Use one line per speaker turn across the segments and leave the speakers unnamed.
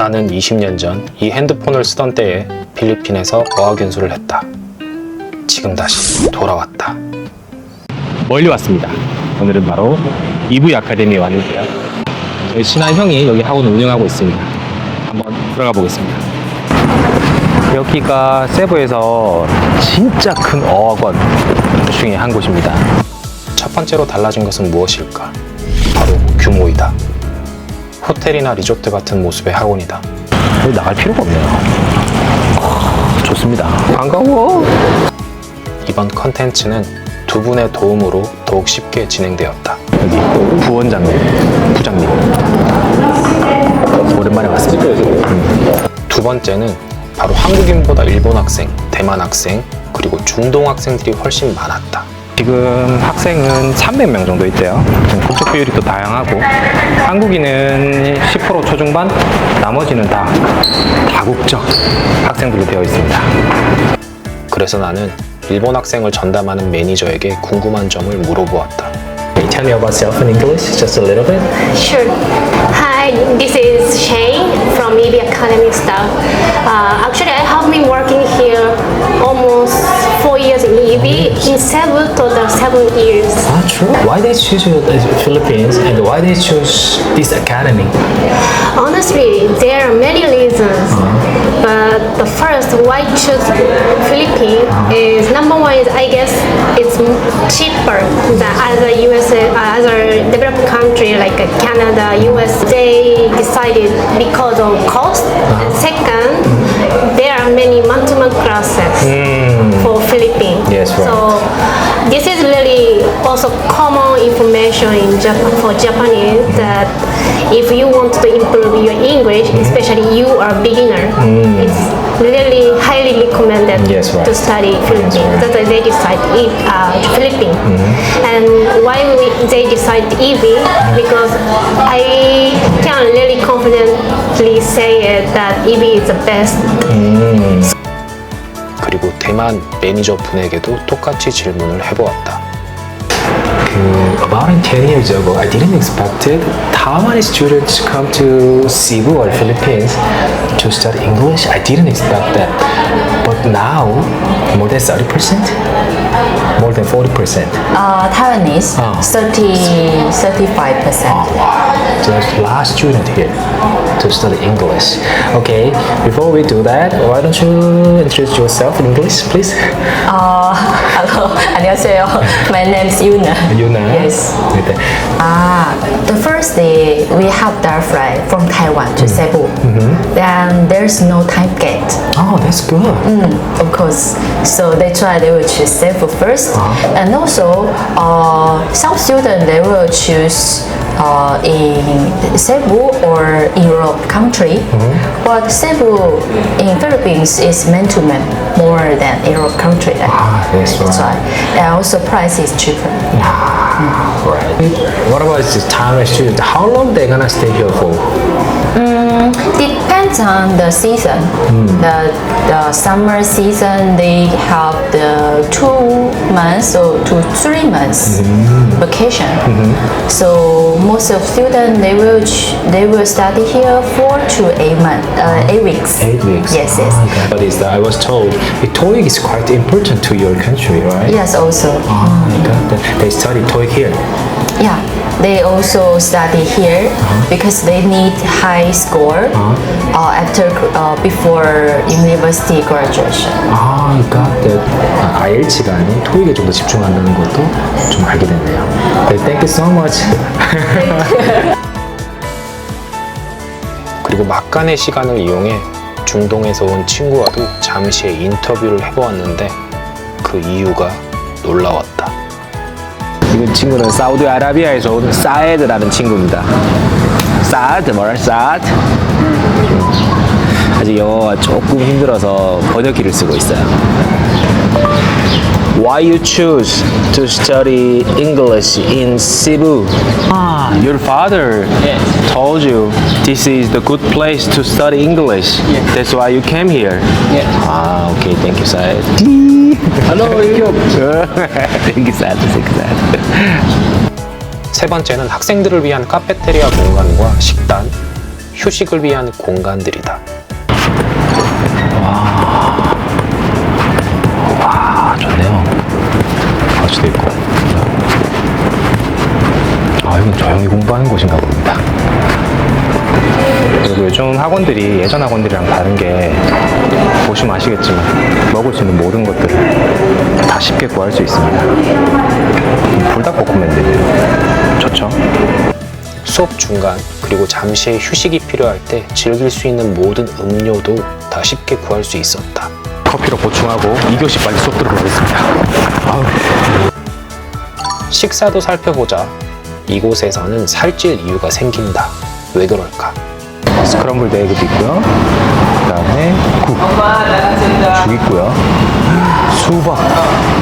나는 20년 전 이 핸드폰을 쓰던 때에 필리핀에서 어학연수를 했다. 지금 다시 돌아왔다. 멀리 왔습니다. 오늘은 바로 EV 아카데미에 왔는데요. 저희 친한 형이 여기 학원을 운영하고 있습니다. 한번 들어가 보겠습니다. 여기가 세부에서 진짜 큰 어학원 중에 한 곳입니다. 첫 번째로 달라진 것은 무엇일까? 바로 규모이다. 호텔이나 리조트 같은 모습의 학원이다. 여기 나갈 필요가 없네요. 좋습니다. 반가워. 이번 컨텐츠는 두 분의 도움으로 더욱 쉽게 진행되었다. 여기 부원장님, 부장님 오랜만에 왔습니다. 두 번째는 바로 한국인보다 일본 학생, 대만 학생, 그리고 중동 학생들이 훨씬 많았다. 지금 학생은 300명 정도 있대요. 국적 비율이 또 다양하고 한국인은 10% 초중반, 나머지는 다 다국적 학생들로 되어 있습니다. 그래서 나는 일본 학생을 전담하는 매니저에게 궁금한 점을 물어보았다. Tell me about yourself in English, just a little bit.
Sure. Hi, this is Shane from EB Academy staff. Actually, I have been working here almost 4 years in EB, in Cebu, total 7 years.
Ah, true. Why they choose the Philippines and why they choose this academy?
Honestly, there are many reasons. But the first why choose Philippines is number one is I guess it's cheaper than other other developed country like Canada, US. They decided because of cost. And second, there are many month-to-month classes for Philippines.
Yes, right.
So this is really also common information in Japan for Japanese that if you want to improve your English, especially you are a beginner, it's really highly recommended
Yes, right.
to study Philippines. That's why they decide Philippines. And why they decide EB? Because I can really confidently say it that EB is the best.
그리고 대만 매니저 분에게도 똑같이 질문을 해보았다.
About 10 years ago, I didn't expect it. How many students come to Cebu or Philippines to study English? I didn't expect that. But now, more than 30%? More than 40%.
Taiwanese, 35%.
There's a lot of students here to study English. Okay, before we do that, why don't you introduce yourself in English, please?
Hello, 안녕하세요. My name is Yuna.
Yuna.
Yes.
Okay.
The first day we have direct flight from Taiwan to Cebu. Then there's no time gate.
Oh, that's good.
Of course. So they will choose Cebu first. And also, some students they will choose in Cebu or Europe country. But Cebu in Philippines is man-to-man more than Europe country.
That's right.
That's why. And also price is cheaper.
Right. What about the time of students? How long they gonna stay here for?
Depends on the season. The summer season they have the 2 months or to 3 months vacation. So most of students they will study here 4 to 8 months, 8 weeks.
8 weeks.
Yes, yes.
Okay. But is that I was told the TOEIC is quite important to your country, right?
Yes, also.
Oh my God. They study TOEIC here.
Yeah, they also study here because they need high score before university graduation.
아, got IELTS가 아닌 토익에 좀 더 집중한다는 것도 좀 알게 됐네요. Okay, thank you so much.
그리고 막간의 시간을 이용해 중동에서 온 친구와도 잠시의 인터뷰를 해보았는데 그 이유가 놀라웠다. 이 친구는 사우디아라비아에서 온 사에드라는 친구입니다. 사드 뭐라? 사드? 아직 영어가 조금 힘들어서 번역기를 쓰고 있어요. Why you choose to study English in Cebu? Your father told you this is the good place to study English. That's why you came here. Okay, thank you, Saed. Hello, thank you, Saed. Thank you, Saed. 세 번째는 학생들을 위한 카페테리아 공간과 식단, 휴식을 위한 공간들이다.
와, 좋네요. 거치도 있고. 아, 이건 조용히 공부하는 곳인가 봅니다.
그리고 요즘 학원들이 예전 학원들이랑 다른 게 보시면 아시겠지만 먹을 수 있는 모든 것들을 다 쉽게 구할 수 있습니다. 불닭볶음면들이 좋죠. 수업 중간 그리고 잠시의 휴식이 필요할 때 즐길 수 있는 모든 음료도 다 쉽게 구할 수 있었다.
커피로 보충하고 2교시 빨리 수업 들어보겠습니다.
식사도 살펴보자. 이곳에서는 살찔 이유가 생긴다. 왜 그럴까?
스크럼블드 에그도 있고요. 그 다음에 국, 죽 있고요. 수박,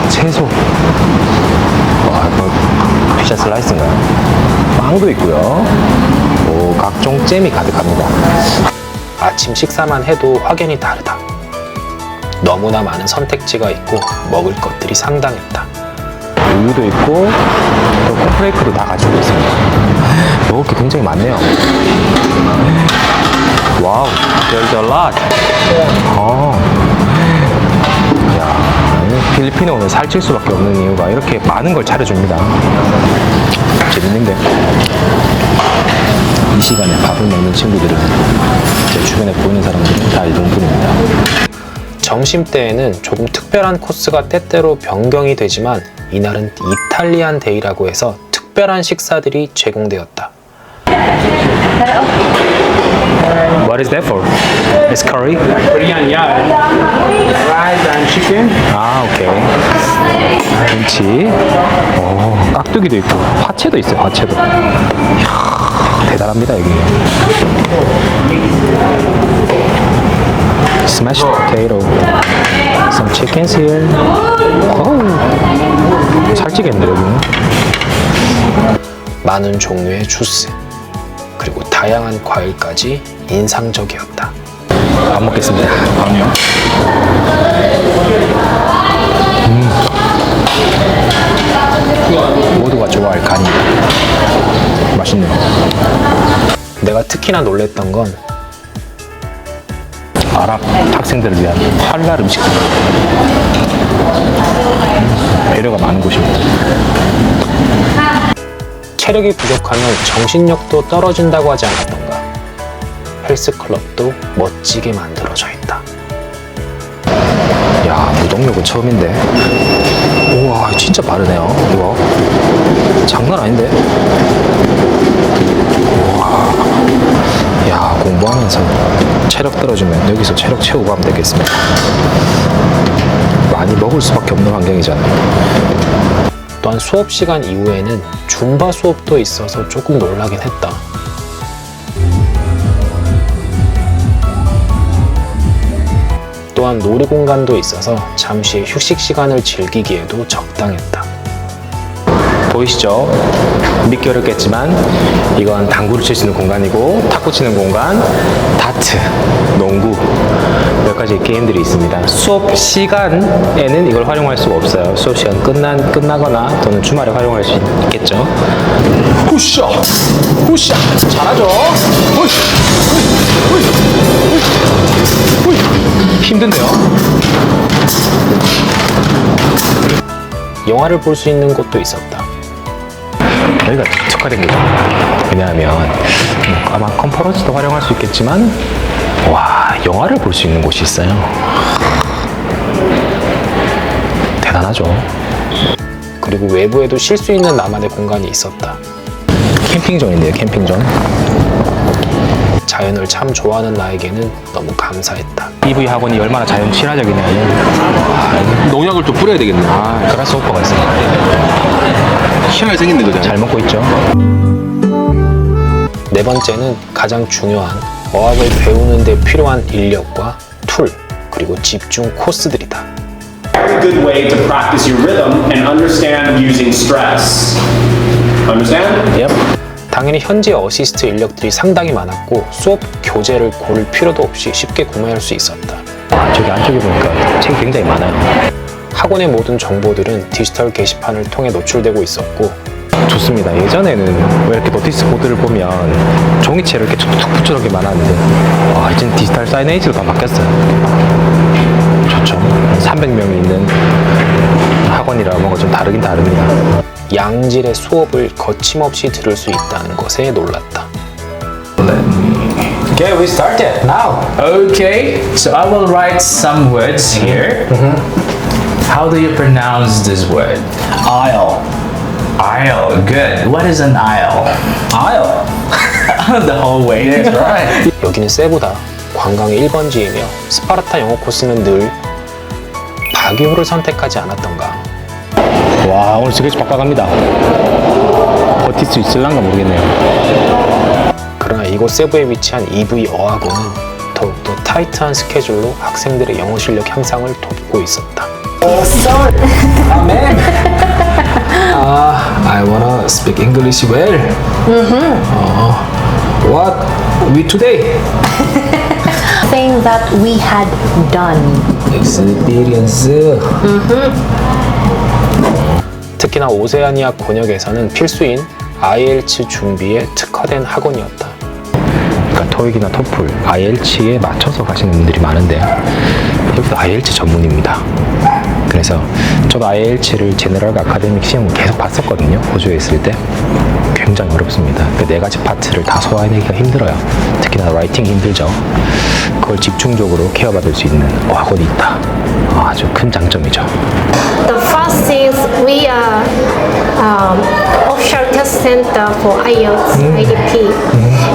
채소. 와, 이거 피자 슬라이스인가요? 빵도 있고요. 오, 각종 잼이 가득합니다.
아침 식사만 해도 확연히 다르다. 너무나 많은 선택지가 있고 먹을 것들이 상당했다.
우유도 있고 또 콘프레이크도 다 가지고 있습니다. 먹을 게 굉장히 많네요. 와우, there's a lot. 야, 필리핀에 오면 살찔 수밖에 없는 이유가 이렇게 많은 걸 차려줍니다. 재밌는데. 이 시간에 밥을 먹는 친구들은 제 주변에 보이는 사람들은 다 이런 분입니다.
점심때에는 조금 특별한 코스가 때때로 변경이 되지만 이날은 이탈리안 데이라고 해서 특별한 식사들이 제공되었다.
What is that for? It's curry?
Korean, yeah. Rice and chicken.
아, 오케이. 김치. 오, 깍두기도 있고, 화채도 있어요, 화채도. 이야, 대단합니다, 여기. Smashed potato. Some chickens here. 오, 살찌겠네, 여기는.
많은 종류의 주스, 그리고 다양한 과일까지 인상적이었다.
안 먹겠습니다. 아니요. 모두가 좋아할 간입니다. 맛있네요.
내가 특히나 놀랬던 건
아랍 학생들을 위한 할랄 음식들. 배려가 많은 곳입니다.
체력이 부족하면 정신력도 떨어진다고 하지 않았던가. 헬스클럽도 멋지게 만들어져 있다.
야, 무동력은 처음인데. 우와, 진짜 빠르네요. 이거 장난 아닌데. 우와. 야, 공부하면서 체력 떨어지면 여기서 체력 채우고 하면 되겠습니다. 많이 먹을 수밖에 없는 환경이잖아요.
또한 수업 시간 이후에는 줌바 수업도 있어서 조금 놀라긴 했다. 또한 놀이공간도 있어서 잠시 휴식 시간을 즐기기에도 적당했다.
보이시죠? 믿기 어렵겠지만 이건 당구를 칠 수 있는 공간이고 탁구 치는 공간, 다트, 농구 몇 가지 게임들이 있습니다. 수업 시간에는 이걸 활용할 수가 없어요. 수업 시간 끝나거나 또는 주말에 활용할 수 있겠죠. 푸셔! 푸셔! 잘하죠? 푸셔! 힘든데요?
영화를 볼 수 있는 곳도 있었다.
여기가 특화된 거죠. 왜냐하면 아마 컨퍼런스도 활용할 수 있겠지만 와, 영화를 볼 수 있는 곳이 있어요. 대단하죠.
그리고 외부에도 쉴 수 있는 나만의 공간이 있었다.
캠핑존인데요, 캠핑존.
자연을 참 좋아하는 나에게는 너무 감사했다.
EV 학원이 얼마나 자연 친화적이냐면
농약을 좀 뿌려야 되겠네.
그라스 호퍼가 있어요.
희한하게 생겼네, 그죠?
잘 먹고 있죠.
네 번째는 가장 중요한 어학을 배우는 데 필요한 인력과 툴, 그리고 집중 코스들이다.
Good way to practice your rhythm and understand using stress. Understand?
당연히 현지 어시스트 인력들이 상당히 많았고 수업 교재를 고를 필요도 없이 쉽게 구매할 수 있었다.
아, 저기 안쪽에 보니까 책이 굉장히 많아요.
학원의 모든 정보들은 디지털 게시판을 통해 노출되고 있었고 좋습니다. 예전에는 왜 이렇게 노티스 보드를 보면 종이채로 이렇게 툭툭 붙여놓은 게 많았는데 이제는 디지털 사이네이지로 다 바뀌었어요. 좋죠. 300명이 있는 학원이라 뭔가 좀 다르긴 다릅니다. 양질의 수업을 거침없이 들을 수 있다는 것에 놀랐다.
Okay, we started now.
Okay, so I will write some words here. How do you pronounce this word?
Aisle.
Aisle, good. What is an aisle?
Aisle.
The whole way.
That's right.
여기는 세부다. 관광의 1번지이며 스파르타 영어 코스는 늘 박유호를 선택하지 않았던가. 와, 오늘 스케치 빡빡합니다. 버틸 수 있을란가 모르겠네요. 그러나 이곳 세부에 위치한 EV 어학원은 더욱더 타이트한 스케줄로 학생들의 영어 실력 향상을 돕고 있었다.
Amen. I wanna speak English well. What we today?
Thing that we had done.
Experience.
특히나 오세아니아 권역에서는 필수인 IELTS 준비에 특화된 학원이었다. 그러니까 토익이나 토플, IELTS에 맞춰서 가시는 분들이 많은데 여기도 IELTS 전문입니다. 그래서 저도 IELTS를 제너럴 아카데믹 시험을 계속 봤었거든요. 호주에 있을 때. 굉장히 어렵습니다. 그 네 가지 파트를 다 소화해내기가 힘들어요. 특히나 라이팅이 힘들죠. 그걸 집중적으로 케어받을 수 있는 학원이 있다. 아주 큰 장점이죠.
The first is we are offshore test center for IELTS, IDP,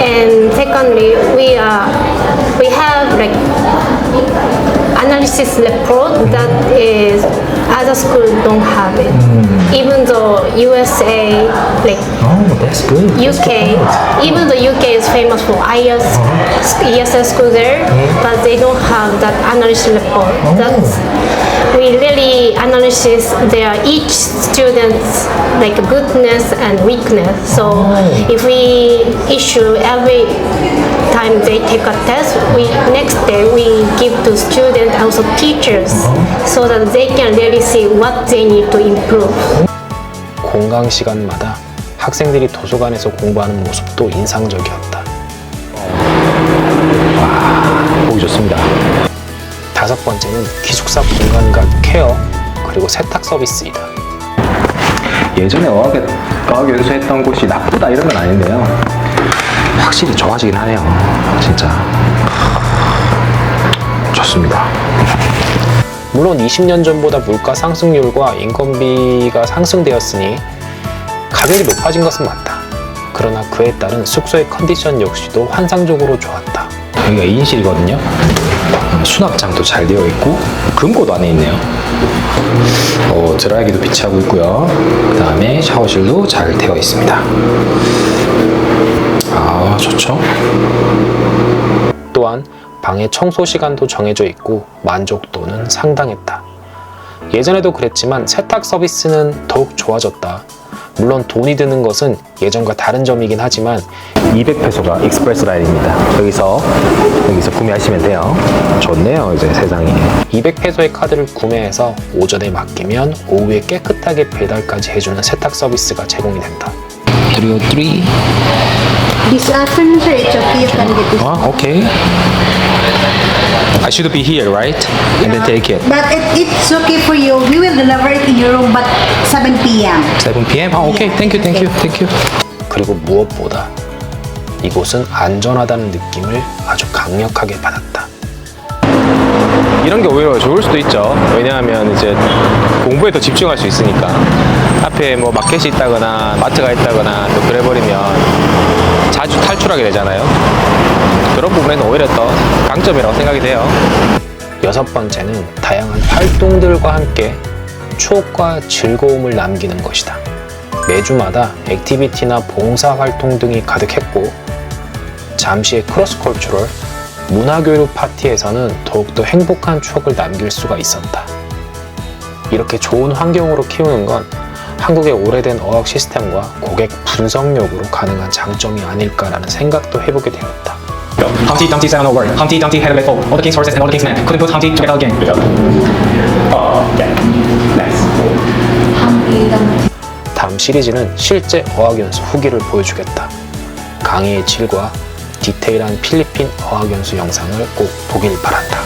and secondly we have like analysis report that is other schools don't have it. Even though USA, like
Oh, that's good.
UK, even though UK is famous for IELTS, ESL school there, but they don't have that analysis report. That's we really analysis their each student's like goodness and weakness. So if we issue every time they take a test, we next day we give to students also teachers so that they can really see what they need to improve.
공강 시간마다 학생들이 도서관에서 공부하는 모습도 인상적이었다. 와, 보기 좋습니다. 다섯 번째는 기숙사 공간과 케어, 그리고 세탁 서비스이다. 예전에 어학에서 했던 곳이 나쁘다 이런 건 아닌데요. 확실히 좋아지긴 하네요. 진짜 좋습니다. 물론 20년 전보다 물가 상승률과 인건비가 상승되었으니 가격이 높아진 것은 맞다. 그러나 그에 따른 숙소의 컨디션 역시도 환상적으로 좋았다. 여기가 2인실이거든요. 수납장도 잘 되어 있고 금고도 안에 있네요. 드라이기도 비치하고 있고요. 그 다음에 샤워실도 잘 되어 있습니다. 아, 좋죠. 또한 방의 청소 시간도 정해져 있고 만족도는 상당했다. 예전에도 그랬지만 세탁 서비스는 더욱 좋아졌다. 물론 돈이 드는 것은 예전과 다른 점이긴 하지만 200페소가 익스프레스 라인입니다. 여기서 구매하시면 돼요. 좋네요, 이제 세상에. 200페소의 카드를 구매해서 오전에 맡기면 오후에 깨끗하게 배달까지 해주는 세탁 서비스가 제공이 된다. 303.
This afternoon, sir, it's okay. You can get this.
Okay. I should be here, right? And then take it.
But it's okay for you. We will deliver it in your room, but 7 p.m.
7 p.m. Okay. Thank you. 그리고 무엇보다 이곳은 안전하다는 느낌을 아주 강력하게 받았다. 이런 게 오히려 좋을 수도 있죠. 왜냐하면 이제 공부에 더 집중할 수 있으니까. 앞에 뭐 마켓이 있다거나 마트가 있다거나 또 그래버리면 자주 탈출하게 되잖아요. 그런 부분에는 오히려 더 강점이라고 생각이 돼요. 여섯 번째는 다양한 활동들과 함께 추억과 즐거움을 남기는 것이다. 매주마다 액티비티나 봉사활동 등이 가득했고 잠시의 크로스컬처럴 문화교류 파티에서는 더욱더 행복한 추억을 남길 수가 있었다. 이렇게 좋은 환경으로 키우는 건 한국의 오래된 어학 시스템과 고객 분석력으로 가능한 장점이 아닐까라는 생각도 해보게 되었다.
Humpty Dumpty said no word. Humpty Dumpty had a little. All the king's horses and all the king's men couldn't put Humpty together again.
Oh, yeah. Nice.
Humpty Dumpty.
다음 시리즈는 실제 어학연수 후기를 보여주겠다. 강의의 질과 디테일한 필리핀 어학연수 영상을 꼭 보길 바란다.